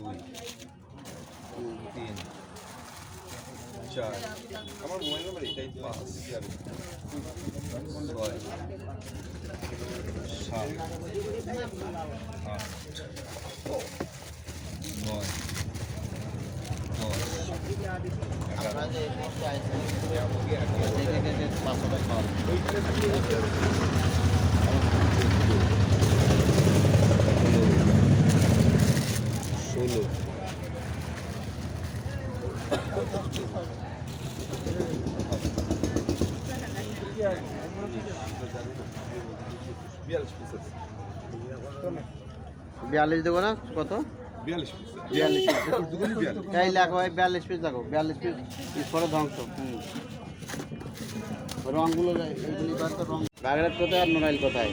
2 3 4 আমার mobile number এটাই 5 6 7 8 9 16 42 দেবো না কত? 42 পিস 42 এই লাগো 42 পিস দেখো 42 পিস পরে ধ্বংস। রঙগুলো এগুলি তো রঙ বাগড়াট কোথায় আর নোরাইল কোথায়?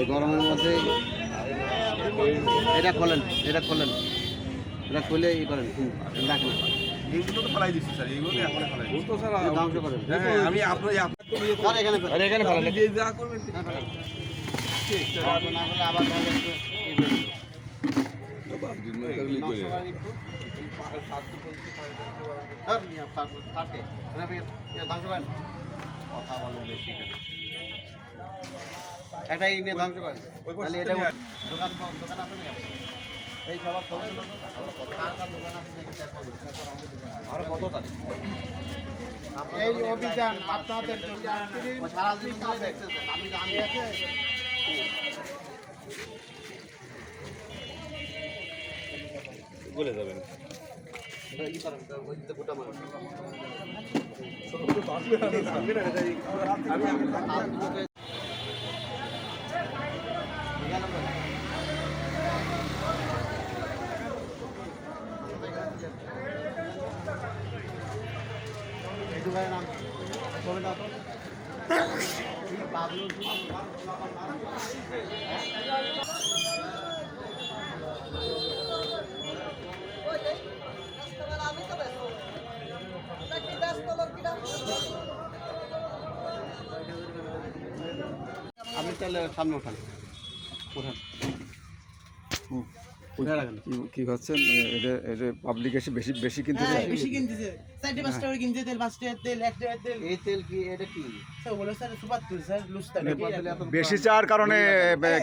এই গরমের মধ্যে এটা খোলেন এটা খুলে ই করেন রাখেন। এইগুলো তো ফেলাই দিচ্ছি স্যার, এইগুলো এখন ফেলাই দিচ্ছি। ধ্বংস করেন। হ্যাঁ আমি আপনার এখানে ফেলেন যে যা করবেন না করলে আবার তাহলে একটু কথা বলেন বেশি একটা এই নিয়ে ধ্বংস করেন। তাহলে এটা দোকান আছে না এই সবার খবর দোকান আছে আর কত তারিখ এই অভিযান আপনাদের সারা দিন দেখতেছেন আমি জানি আছে বলে যাবেন নাম চলে দাও তো আপনি তাহলে সামনে ওঠান কি খাচ্ছেন? এটা পাবলিক এসে বেশি বেশি কিনতে চায়। বেশি কিনতেছে 4-5 টাকা কিনতে তেল 5 টাকা তেল 1 টাকা তেল। এই তেল কি এটা কি স্যার বলে স্যার সুপার তেল স্যার লুস্তা বেশি চার কারণে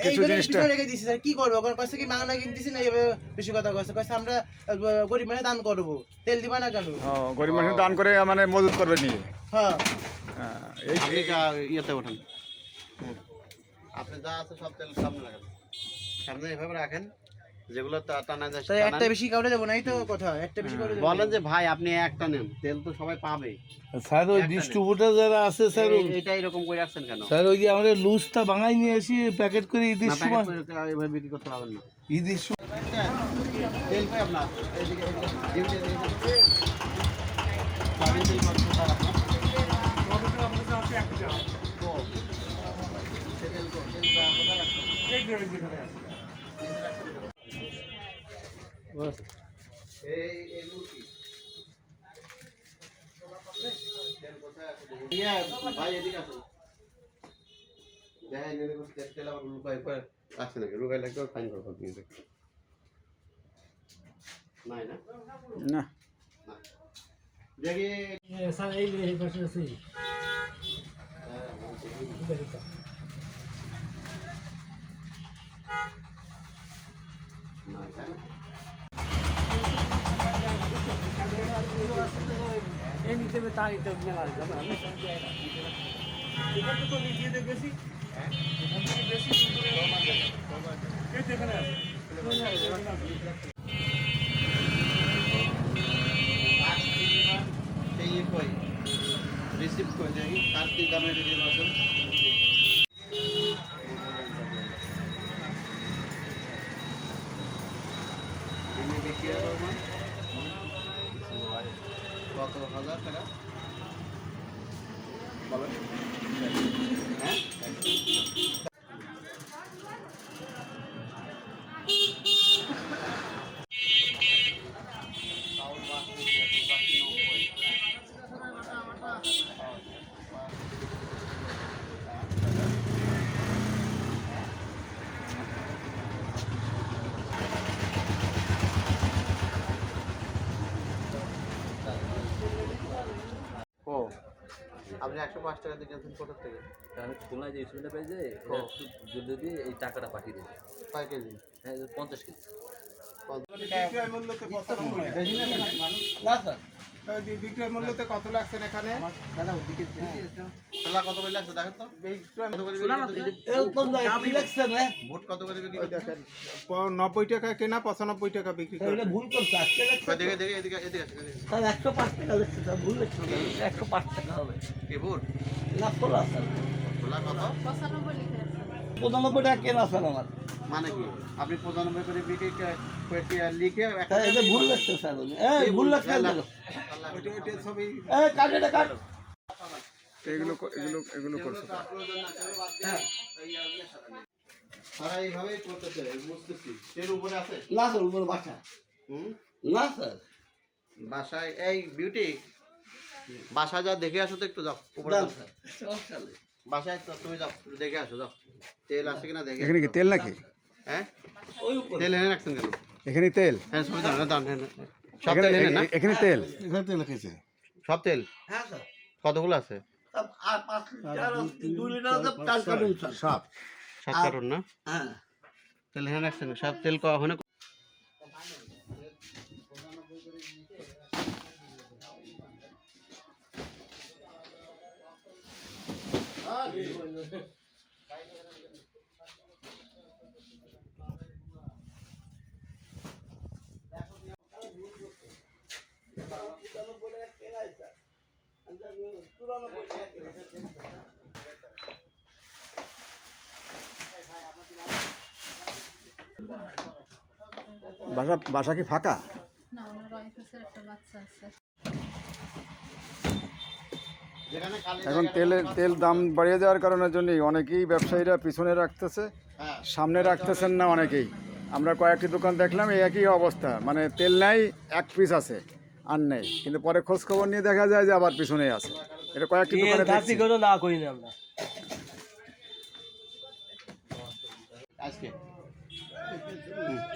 কিছু জিনিসটা রেখে দিছি স্যার কি করবো ওখানে কইছে কি মাগনা কিনতেছি না এভাবে বেশি কথা কইছে কইছে আমরা গরিব মানে দান করব তেল দিবা না কেন? গরিব মানুষ দান করে মানে মজুত করবে নিয়ে। হ্যাঁ এই ইয়েতে ওঠেন আপনি যা আছে সব তেল সামনে লাগান সামনে এভাবে রাখেন যেগুলো টানা যায় তাই একটা বেশি কাউরে যাব না এই তো কথা একটা বেশি কাউরে বলেন যে ভাই আপনি একটা নেন তেল তো সবাই পাবে স্যার ওই ডিস্ট্রিবিউটার যারা আছে স্যার এটা এরকম করে রাখছেন কেন? স্যার ওই যে আমাদের লুজটা বাঙাই নিয়ে এসে প্যাকেট করে ঈদের না সময় এভাবে বিক্রি করতে পারবেন না ঈদের সময় তেল পাই আপনার এইদিকে ভাই এদিকে আসুন দেখেন তেল আবার লুকাই করে আসছে নাকি লুকাই লাগবে ফাইন করবো নাই না না দেখি স্যার এই পাশে আছে এই নিতে তাই তো মেলা এখানে তো নিচে দেখেছি এখান থেকে বেশি এই যেখানে আছে সেই কই রিসিভ করে দেখি কার কি দামে রিসিভ আছে আমি বিক্রি করবো কত হাজার টাকা বলেন হ্যাঁ আপনি 105 টাকা দিয়ে কিনছেন কোথা থেকে? আমি খুলনায় যে স্টুডেন্ট পেয়েছে যদি এই টাকাটা পাঠিয়ে দিয়েছে। 5 কেজি। হ্যাঁ 50 কেজি। বিক্রয় মূল্যতে কত না স্যার বিক্রয় মূল্যতে কত লাগছেন এখানে? ছোলা কত করে লাগছে দেখেন তো? কত করে কি লাগছে না ভোট কত করে বিক্রি করছেন? দেখেন 90 টাকা কেনা 95 টাকা বিক্রি করে। এটা ভুল করছে আজকে দেখে দেখে এদিকে এদিকে আসেন। স্যার 105 টাকা লাগছে স্যার ভুল লাগছে 105 টাকা হবে কি ভোট? না ছোলা স্যার ছোলা কত? 95 টাকা কেনা স্যার আমার মানে কি আপনি 95 করে বিক্রি লিখে একটা এটা ভুল লাগছে স্যার এই ভুল লাগছে ওইটা সবই এই কাট এটা কাট এগুলো এগুলো করছে সারা এইভাবেই করতেছে বুঝতেছি এর উপরে আছে না স্যার উপর বাসা না স্যার বাসায় এই বিউটি বাসায় যা দেখে আসো তো একটু যাও উপরে যাও। বাসায় তো তুমি যাও একটু দেখে আসো যাও তেল আছে কিনা দেখে এখানে কি তেল নাকি? হ্যাঁ তেল এনে রাখছেন কেন? এখানে তেল? হ্যাঁ সবই দাও না দাও সব তেল এনে না এখানে তেল? এখানে তেল রেখেছে সব তেল হ্যাঁ স্যার কতগুলো আছে? সব আর 5 লিটার 2 লিটার 4 কার্টুন স্যার সব 7 কার্টন না হ্যাঁ তেল এনে রাখছেন সব তেল কখনো বাসা কি ফাঁকা? না ওনার ওয়াইফের একটা বাচ্চা আছে। যেখানে খালি এখন তেল দাম বাড়িয়ে যাওয়ার কারণের জন্য অনেকেই ব্যবসায়ীরা পিছনে রাখতেছে, হ্যাঁ সামনে রাখতেছেন না অনেকেই। আমরা কয়েকটি দোকান দেখলাম এই একই অবস্থা, মানে তেল নাই, এক পিস আছে আর নেই, কিন্তু পরে খোঁজ খবর নিয়ে দেখা যায় যে আবার পিছনেই আছে। এটা কয়েকটি দোকানে দেখছি। না করি না আমরা আজকে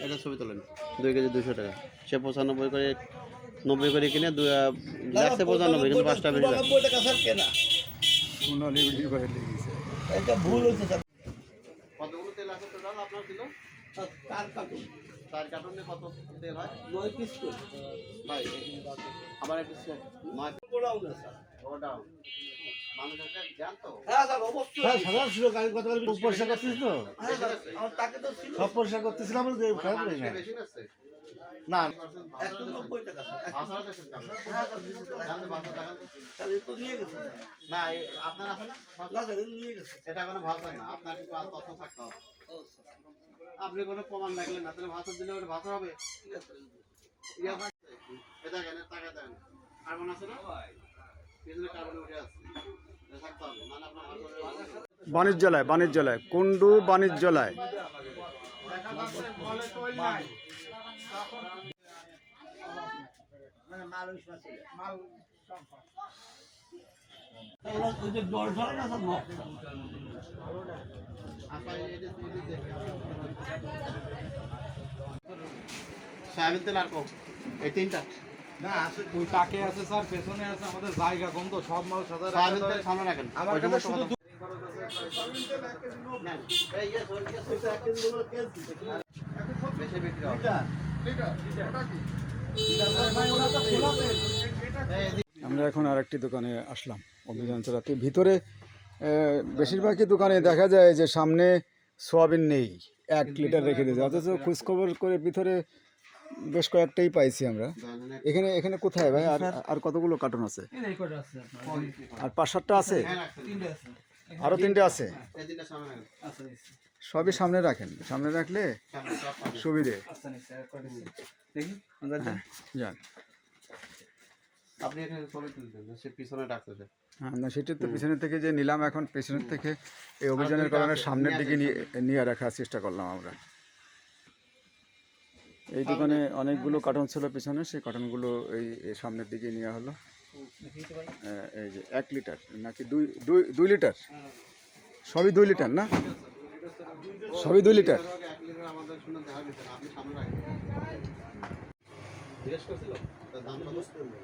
এটা ছবি তোলেন 2 কেজি 200 টাকা সে 95 করে 90 করে কিনে লাগছে 95 কিন্তু 5 টাকা বেশি লাগছে 95 টাকা স্যার কেনা সোনালি বিক্রি করে দিয়েছে। এটা ভুল হয়েছে স্যার কতগুলো তেল আছে টোটাল আপনার ছিল 4 কার্টুন 4 কার্টনে কত তেল হয় 9 পিস করে ভাই আবার একটু নয় বড়াও না স্যার ওটা মানুষ একটা জানতো হ্যাঁ স্যার অবশ্যই হ্যাঁ সাদা ছিল গাড়ি কথা বলি পরিষ্কার করছিস তো হ্যাঁ স্যার আমার তাকে তো ছিল সব পরিষ্কার করতেছিলাম খারাপ করে না বেশি আছে না 190 টাকা স্যার আসার কাছে হ্যাঁ স্যার জানতে বাসা দেখান তাহলে তো নিয়ে গেছে না আপনার আছে না না স্যার নিয়ে গেছে এটা কোনো ভাষা না আপনার কিছু তথ্য থাকতে হবে আপনি কোনো প্রমাণ দেখলেন না তাহলে ভাষা দিলে ওটা ভাষা হবে ইয়া এটা কেন টাকা দেন কার্বন আছে না পিছনে কার্বন উঠে আছে থাকতে হবে মানে আপনার বাণিজ্যালয় কুন্ডু বাণিজ্যালয়। ওই যে ডল ধরে না স্যার নক সয়াবিন তেল আর কম এই তিনটা না আছে দুই টাকে আছে স্যার, পেছনে আছে, আমাদের জায়গা কম তো সব মাল সাদা সয়াবিন তেল সামনে রাখেন আমার ওই কাছে সমস্ত শুধু বেশি বিক্রি হবে আমরা এখন আরেকটি দোকানে আসলাম অভিযান চালাতে। ভিতরে বেশিরভাগই দোকানে দেখা যায় যে সামনে সোয়াবিন নেই, 1 লিটার রেখে দিয়েছে, অথচ খোঁজখবর করে ভিতরে বেশ কয়েকটাই পাইছি আমরা। এখানে কোথায় ভাই? আর কতগুলো কার্টন আছে? আর 5-7টা আছে? আরও 3টে আছে? এই তিনটা সামনে রাখেন সবই সামনে রাখেন, সামনে রাখলে সুবিধে। হ্যাঁ যান। আপনি এখানে ছবি তুলছেন সে পিছনে ডাকতেছে হ্যাঁ না, সেটা তো পিছনের থেকে যে নিলাম, এখন পেছনের থেকে এই অভিযানের কারণে সামনের দিকে নিয়ে রাখার চেষ্টা করলাম আমরা। এই দোকানে অনেকগুলো কার্টন ছিল পিছনে, সেই কার্টনগুলো এই সামনের দিকে নেওয়া হলো। এই যে 1 লিটার নাকি 2 লিটার, সবই 2 লিটার না, সবই 2 লিটার। 1 লিটার আমাদের শুনে দেখা গেছে আপনি সামনে রাখেন জিজ্ঞেস করছিল তার দাম কত লস করবেন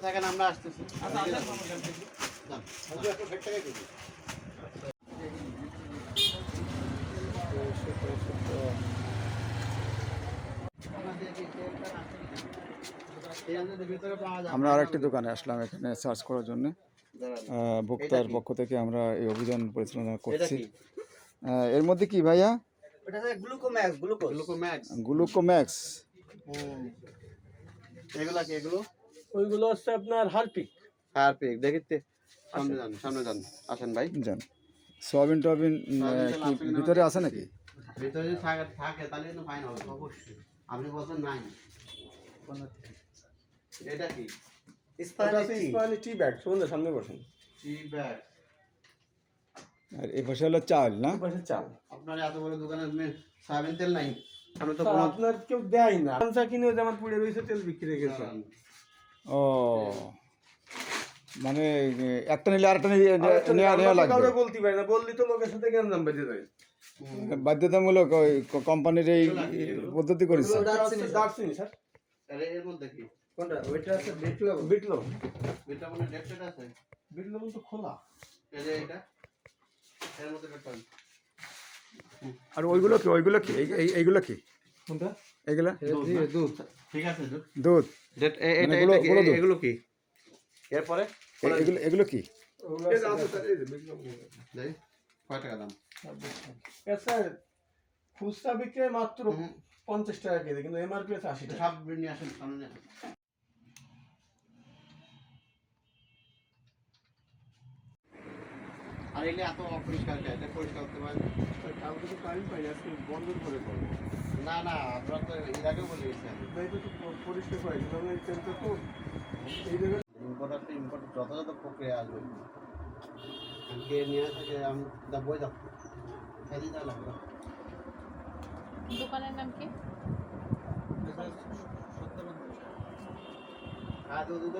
থাকেন, আমরা আসতেছি। আচ্ছা আচ্ছা সমস্যা নেই। যান। আমি একটা ব্যাগ টাকা দিবি। ভিতরে পাওয়া যায়। আমরা আরেকটি দোকানে আসলাম এখানে সার্চ করার জন্য। ভোক্তার পক্ষ থেকে আমরা এই অভিযান পরিচালনা এটা করছি। কি? এর মধ্যে কি ভাইয়া? ওটা হচ্ছে গ্লুকোম্যাক্স, গ্লুকোজ। গ্লুকোম্যাক্স। গ্লুকোম্যাক্স। এগুলা কি এগুলো? ওইগুলো হচ্ছে আপনার হারপিক। হারপিক। দেখিতে সামনে যান আসেন ভাই। জান সোয়াবিন টোয়াবিন কি ভিতরে আছে নাকি? ভিতরে যদি থাকে তাহলে কিন্তু ফাইন হবে অবশ্যই। আপনি বলছেন নাই। এটা কি? স্পাইনি টি ব্যাগ, শুনুন সামনে বসেন। টি ব্যাগ। আর এই পাশে হলো চাল না? পাশে চাল। আপনার এত বড় দোকানে সয়াবিন তেল নাই। আমি তো স্যার, আপনার কেউ দেয় না। পঞ্চা কিনে ওই যে আমার পুড়ে রয়েছে তেল বিক্রি হয়ে গেছে। ও মানে একটা নিলে আরেকটা নেওয়া লাগবে। কাউকে বলতে পারি না, বললি তো লোকের সাথে গ্যাঞ্জাম বেঁধে যায়। বাধ্যতামূলক ওই কোম্পানির এই পদ্ধতি করেছে। দারচিনি স্যার। এর মধ্যে কি? কোনটা? ওইটা আছে বিটলো। এটা মানে ডেটটা আছে। বিটলো তো খোলা। এই যে এটা এর মধ্যে পেপার। আর ওইগুলো কি? এইগুলো কি? কোনটা? এগুলা দুধ। ঠিক আছে দুধ। দুধ। এটা এগুলো কি? এরপরে এগুলো কি? এই যে আছে স্যার, এই যে বিটলো। দেই কয় টাকা দাম? স্যার খুচরা বিক্রি মাত্র 50 টাকা কেজি, কিন্তু এমআরপি আছে 80 টাকা। সব নিয়ে আসেন সামনে নিয়ে আসেন। আর এগুলো এত অপরিষ্কার কেন? এটা পরিষ্কার করতে পারেন। কালকে তো টাইম পাই না, আজকে বন্ধ করে করবো। না না আপনারা তো এর আগেও বলে গেছেন। তাই তো পরিষ্কার করে দিলাম, এই তেলটা তো এই জায়গায় ইম্পোর্ট যথাযথ প্রক্রিয়া আসবে। কে নিয়ে থাকে আমি বই যাবো সেদিন যা লাগবে। দোকানের নাম কি? আর দুধ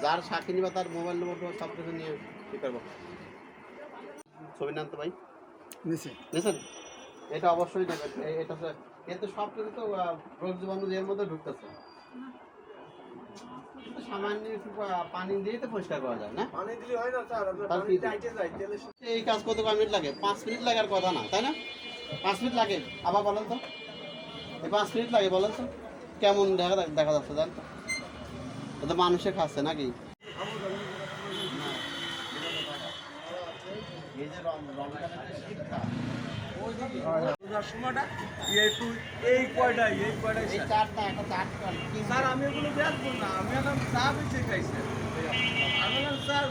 যার সাক্ষী নিবা তার মোবাইল নম্বর সব কিছু নিয়ে কি করবো? ছবি নাম তো ভাই নিয়েছেন? এটা অবশ্যই নেবেন। এটা কিন্তু সব কিছু তো রোগ জীবাণু এর মধ্যে ঢুকতেছে। সামান্য একটু পানি দিয়ে তো পরিষ্কার করা যায় না? পানি দিলে হয় না স্যার, আপনার তাহলে পানি কি? টাইটে যায় তেলের সাথে। এই কাজ কত মিনিট লাগে? 5 মিনিট লাগার কথা না, তাই না? 5 মিনিট লাগে। আবার বলেন তো, এই 5 মিনিট লাগে বলেন তো? কেমন দেখা যাচ্ছে জান তো? এটা মানুষে খাচ্ছে নাকি? এই যে রমজানের যে শীতটা, এই কয়টাই এই চারটা একটা চারটা স্যার আমি ওগুলো বেচবো না, আমি এখন চা বেঁচে খাইছি। আমি বললাম স্যার